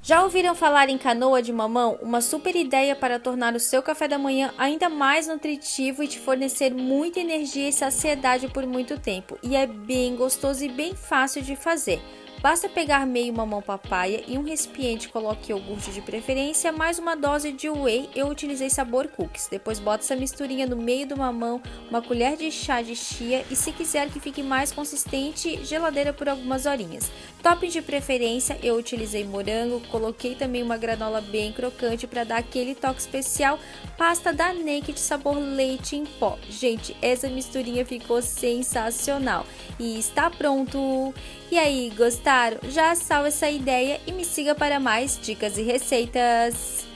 Já ouviram falar em canoa de mamão? Uma super ideia para tornar o seu café da manhã ainda mais nutritivo e te fornecer muita energia e saciedade por muito tempo. E é bem gostoso e bem fácil de fazer. Basta pegar meio mamão papaya e um recipiente, coloque iogurte de preferência, mais uma dose de whey, eu utilizei sabor cookies. Depois bota essa misturinha no meio do mamão, uma colher de chá de chia e se quiser que fique mais consistente, geladeira por algumas horinhas. Topping de preferência, eu utilizei morango, coloquei também uma granola bem crocante para dar aquele toque especial, pasta da Naked sabor leite em pó. Gente, essa misturinha ficou sensacional e está pronto! E aí, gostaram? Já salva essa ideia e me siga para mais dicas e receitas!